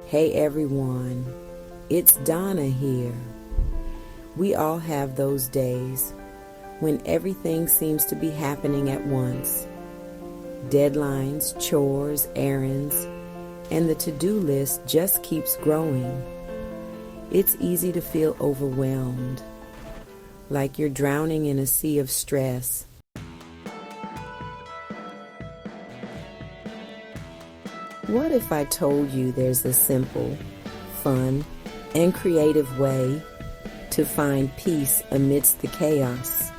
Hey everyone, it's Donna here. We all have those days when everything seems to be happening at once. Deadlines, chores, errands, and the to-do list just keeps growing. It's easy to feel overwhelmed, like you're drowning in a sea of stress. What if I told you there's a simple, fun, and creative way to find peace amidst the chaos?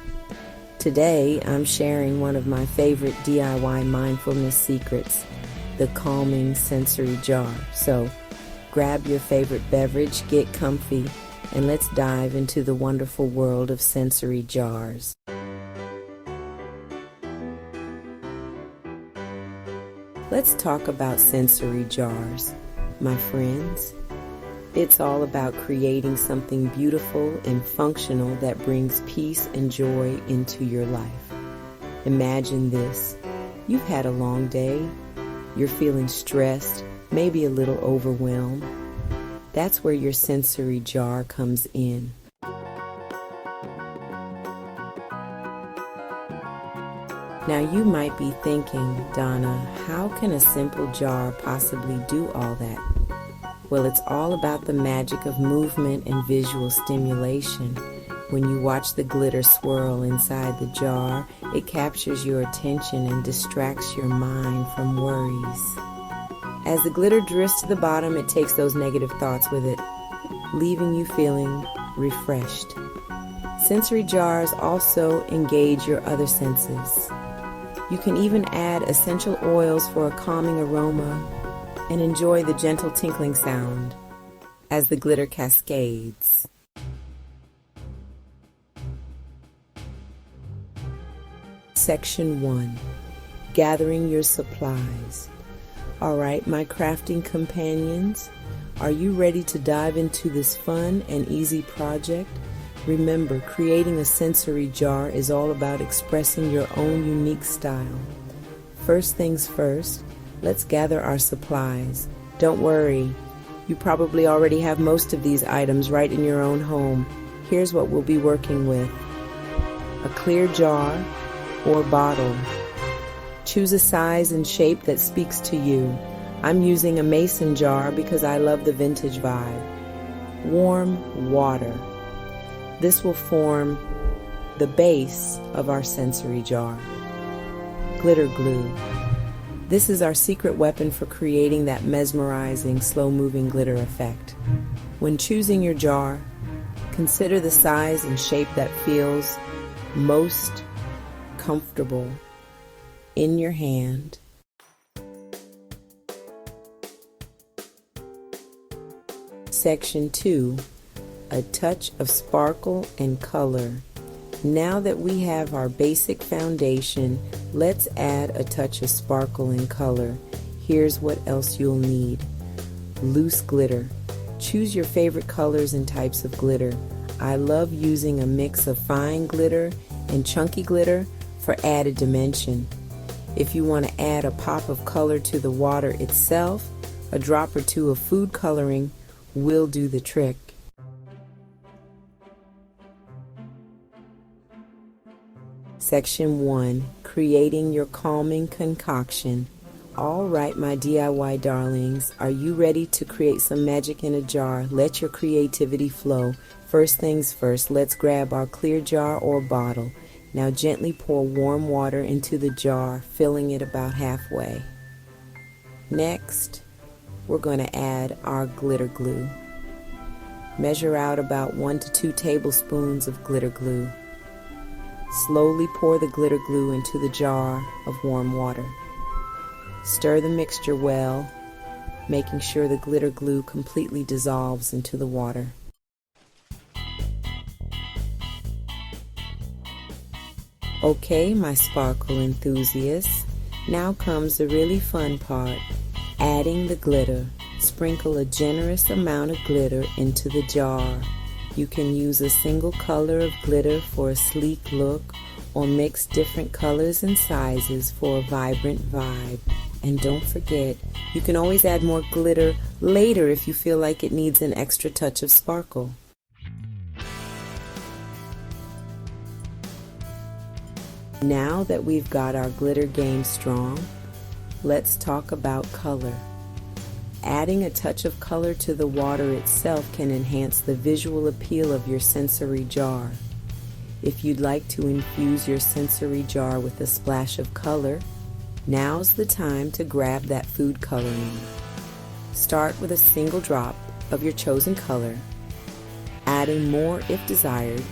Today, I'm sharing one of my favorite DIY mindfulness secrets, the calming sensory jar. So, grab your favorite beverage, get comfy, and let's dive into the wonderful world of sensory jars. Let's talk about sensory jars, my friends. It's all about creating something beautiful and functional that brings peace and joy into your life. Imagine this. You've had a long day. You're feeling stressed, maybe a little overwhelmed. That's where your sensory jar comes in. Now you might be thinking, Donna, how can a simple jar possibly do all that? Well, it's all about the magic of movement and visual stimulation. When you watch the glitter swirl inside the jar, it captures your attention and distracts your mind from worries. As the glitter drifts to the bottom, it takes those negative thoughts with it, leaving you feeling refreshed. Sensory jars also engage your other senses. You can even add essential oils for a calming aroma and enjoy the gentle tinkling sound as the glitter cascades. Section 1. Gathering your supplies. Alright, my crafting companions, are you ready to dive into this fun and easy project? Remember, creating a sensory jar is all about expressing your own unique style. First things first, let's gather our supplies. Don't worry, you probably already have most of these items right in your own home. Here's what we'll be working with. A clear jar or bottle. Choose a size and shape that speaks to you. I'm using a mason jar because I love the vintage vibe. Warm water. This will form the base of our sensory jar. Glitter glue. This is our secret weapon for creating that mesmerizing, slow-moving glitter effect. When choosing your jar, consider the size and shape that feels most comfortable in your hand. Section 2. A touch of sparkle and color. Now that we have our basic foundation, let's add a touch of sparkle and color. Here's what else you'll need. Loose glitter. Choose your favorite colors and types of glitter. I love using a mix of fine glitter and chunky glitter for added dimension. If you want to add a pop of color to the water itself, a drop or two of food coloring will do the trick. Section 1. Creating your calming concoction. Alright, my DIY darlings, are you ready to create some magic in a jar? Let your creativity flow. First things first, let's grab our clear jar or bottle. Now gently pour warm water into the jar, filling it about halfway. Next, we're going to add our glitter glue. Measure out about 1 to 2 tablespoons of glitter glue. Slowly pour the glitter glue into the jar of warm water. Stir the mixture well, making sure the glitter glue completely dissolves into the water. Okay, my sparkle enthusiasts, now comes the really fun part, adding the glitter. Sprinkle a generous amount of glitter into the jar. You can use a single color of glitter for a sleek look or mix different colors and sizes for a vibrant vibe. And don't forget, you can always add more glitter later if you feel like it needs an extra touch of sparkle. Now that we've got our glitter game strong, let's talk about color. Adding a touch of color to the water itself can enhance the visual appeal of your sensory jar. If you'd like to infuse your sensory jar with a splash of color, now's the time to grab that food coloring. Start with a single drop of your chosen color, adding more if desired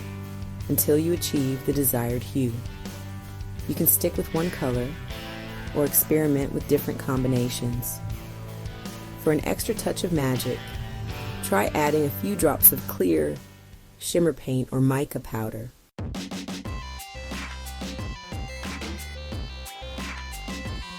until you achieve the desired hue. You can stick with one color or experiment with different combinations. For an extra touch of magic, try adding a few drops of clear shimmer paint or mica powder.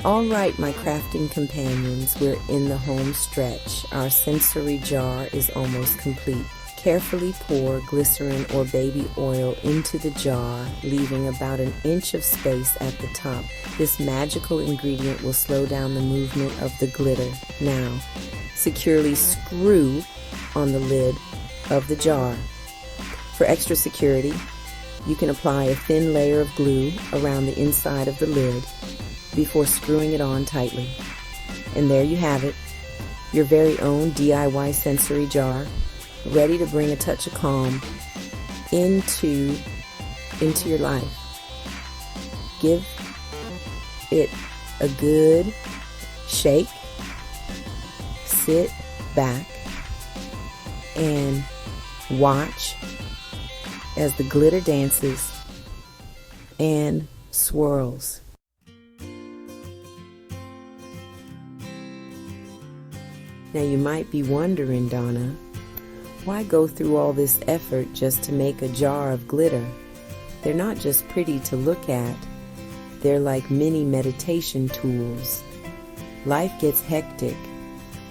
All right, my crafting companions, we're in the home stretch. Our sensory jar is almost complete. Carefully pour glycerin or baby oil into the jar, leaving about an inch of space at the top. This magical ingredient will slow down the movement of the glitter. Now, securely screw on the lid of the jar. For extra security, you can apply a thin layer of glue around the inside of the lid before screwing it on tightly. And there you have it, your very own DIY sensory jar, ready to bring a touch of calm into your life. Give it a good shake, sit back, and watch as the glitter dances and swirls. Now you might be wondering, Donna, why go through all this effort just to make a jar of glitter? They're not just pretty to look at, they're like mini meditation tools. Life gets hectic.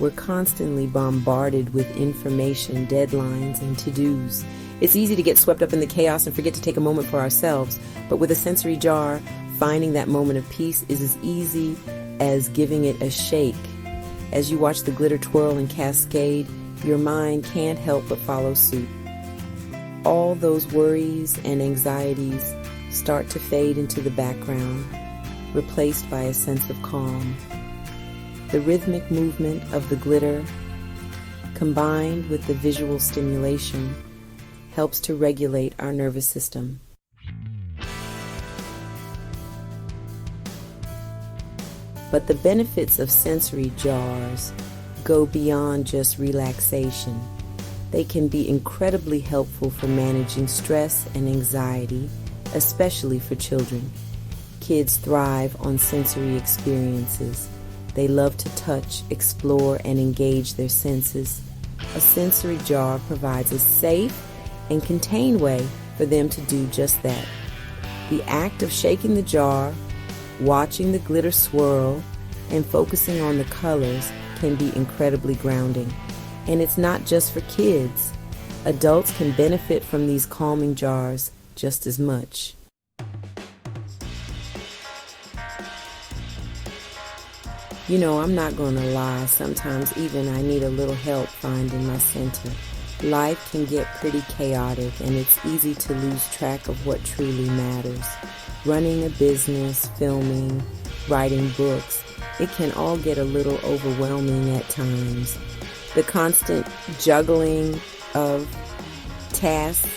We're constantly bombarded with information, deadlines, and to-dos. It's easy to get swept up in the chaos and forget to take a moment for ourselves, but with a sensory jar, finding that moment of peace is as easy as giving it a shake. As you watch the glitter twirl and cascade, your mind can't help but follow suit. All those worries and anxieties start to fade into the background, replaced by a sense of calm. The rhythmic movement of the glitter, combined with the visual stimulation, helps to regulate our nervous system. But the benefits of sensory jars go beyond just relaxation. They can be incredibly helpful for managing stress and anxiety, especially for children. Kids thrive on sensory experiences. They love to touch, explore, and engage their senses. A sensory jar provides a safe and contained way for them to do just that. The act of shaking the jar, watching the glitter swirl, and focusing on the colors can be incredibly grounding. And it's not just for kids. Adults can benefit from these calming jars just as much. You know, I'm not going to lie, sometimes even I need a little help finding my center. Life can get pretty chaotic and it's easy to lose track of what truly matters. Running a business, filming, writing books, it can all get a little overwhelming at times. The constant juggling of tasks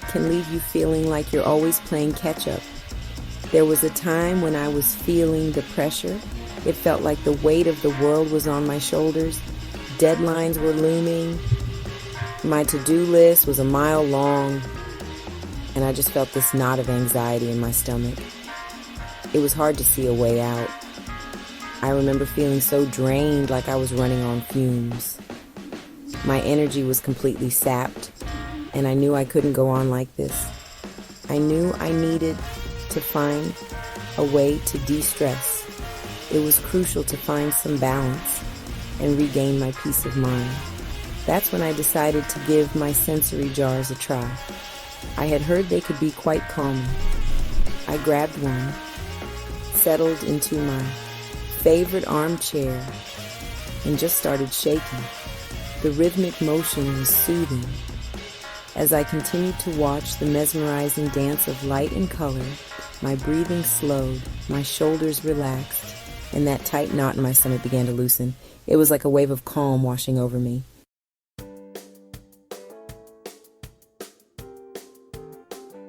can leave you feeling like you're always playing catch-up. There was a time when I was feeling the pressure. It felt like the weight of the world was on my shoulders. Deadlines were looming. My to-do list was a mile long, and I just felt this knot of anxiety in my stomach. It was hard to see a way out. I remember feeling so drained, like I was running on fumes. My energy was completely sapped, and I knew I couldn't go on like this. I knew I needed to find a way to de-stress. It was crucial to find some balance and regain my peace of mind. That's when I decided to give my sensory jars a try. I had heard they could be quite calming. I grabbed one, settled into my favorite armchair and just started shaking. The rhythmic motion was soothing. As I continued to watch the mesmerizing dance of light and color, my breathing slowed, my shoulders relaxed, and that tight knot in my stomach began to loosen. It was like a wave of calm washing over me.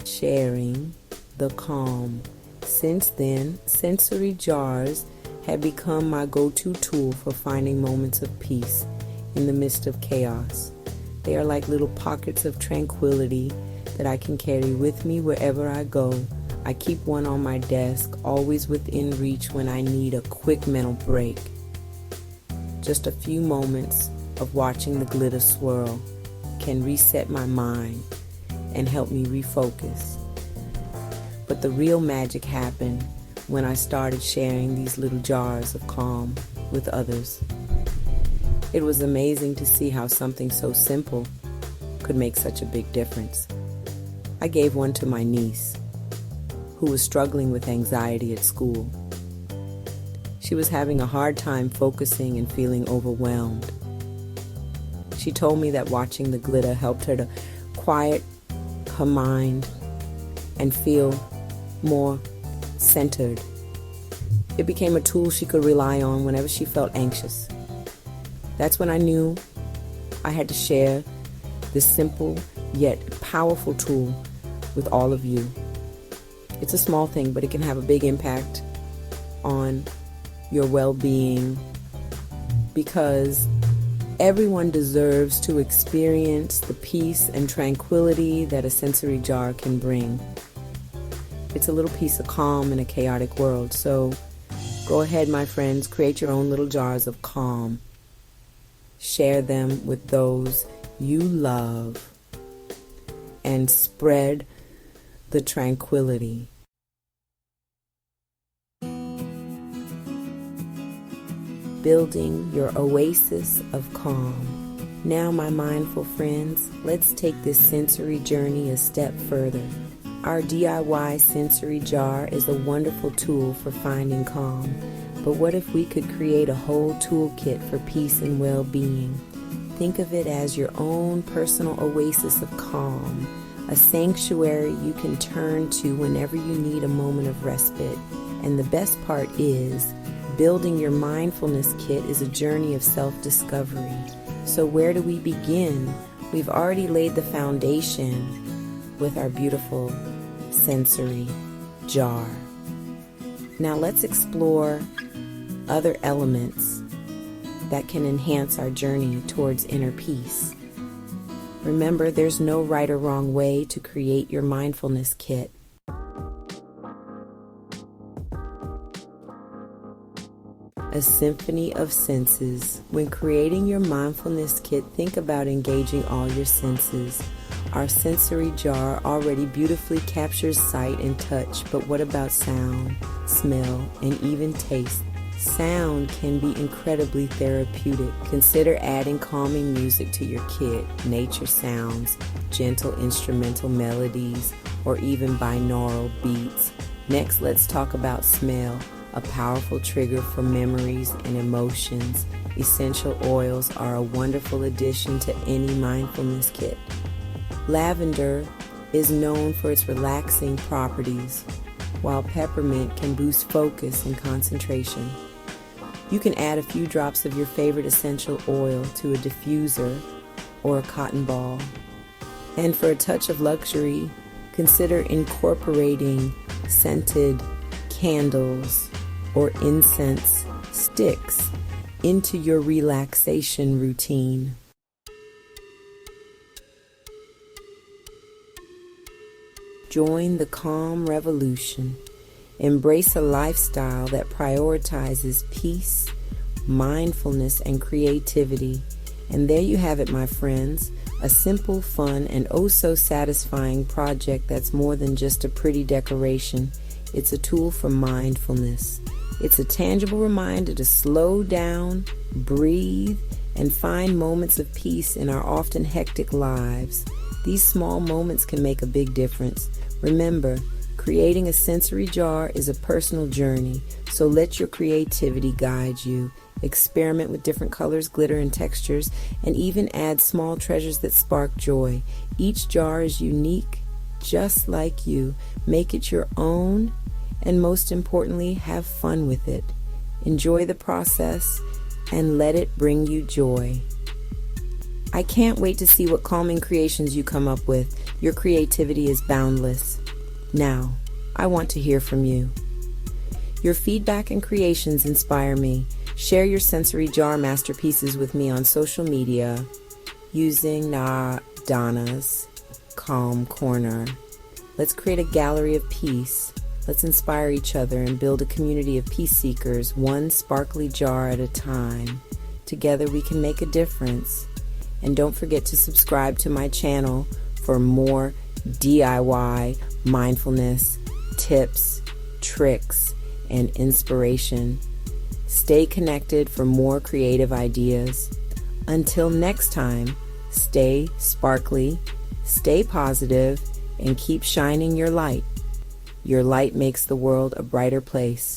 Sharing the calm. Since then, sensory jars have become my go-to tool for finding moments of peace in the midst of chaos. They are like little pockets of tranquility that I can carry with me wherever I go. I keep one on my desk, always within reach when I need a quick mental break. Just a few moments of watching the glitter swirl can reset my mind and help me refocus. But the real magic happened when I started sharing these little jars of calm with others. It was amazing to see how something so simple could make such a big difference. I gave one to my niece, who was struggling with anxiety at school. She was having a hard time focusing and feeling overwhelmed. She told me that watching the glitter helped her to quiet her mind and feel more centered. It became a tool she could rely on whenever she felt anxious. That's when I knew I had to share this simple yet powerful tool with all of you. It's a small thing, but it can have a big impact on your well-being, because everyone deserves to experience the peace and tranquility that a sensory jar can bring. It's a little piece of calm in a chaotic world. So go ahead, my friends, create your own little jars of calm. Share them with those you love and spread the tranquility. Building your oasis of calm. Now, my mindful friends, let's take this sensory journey a step further. Our DIY sensory jar is a wonderful tool for finding calm, but what if we could create a whole toolkit for peace and well-being? Think of it as your own personal oasis of calm, a sanctuary you can turn to whenever you need a moment of respite. And the best part is, building your mindfulness kit is a journey of self-discovery. So where do we begin? We've already laid the foundation with our beautiful sensory jar. Now let's explore other elements that can enhance our journey towards inner peace. Remember, there's no right or wrong way to create your mindfulness kit. A symphony of senses. When creating your mindfulness kit, think about engaging all your senses. Our sensory jar already beautifully captures sight and touch, but what about sound, smell, and even taste? Sound can be incredibly therapeutic. Consider adding calming music to your kit, nature sounds, gentle instrumental melodies, or even binaural beats. Next, let's talk about smell, a powerful trigger for memories and emotions. Essential oils are a wonderful addition to any mindfulness kit. Lavender is known for its relaxing properties, while peppermint can boost focus and concentration. You can add a few drops of your favorite essential oil to a diffuser or a cotton ball. And for a touch of luxury, consider incorporating scented candles or incense sticks into your relaxation routine. Join the calm revolution. Embrace a lifestyle that prioritizes peace, mindfulness, and creativity. And there you have it, my friends. A simple, fun, and oh so satisfying project that's more than just a pretty decoration. It's a tool for mindfulness. It's a tangible reminder to slow down, breathe, and find moments of peace in our often hectic lives. These small moments can make a big difference. Remember, Creating a sensory jar is a personal journey, so let your creativity guide you. Experiment with different colors, glitter, and textures, and even add small treasures that spark joy. Each jar is unique, just like you. Make it your own, and most importantly, have fun with it. Enjoy the process, and let it bring you joy. I can't wait to see what calming creations you come up with. Your creativity is boundless. Now, I want to hear from you. Your feedback and creations inspire me. Share your sensory jar masterpieces with me on social media using Donna's Calm Corner. Let's create a gallery of peace. Let's inspire each other and build a community of peace seekers, one sparkly jar at a time. Together we can make a difference. And don't forget to subscribe to my channel for more DIY mindfulness tips, tricks, and inspiration. Stay connected for more creative ideas. Until next time, stay sparkly, stay positive, and keep shining your light. Your light makes the world a brighter place.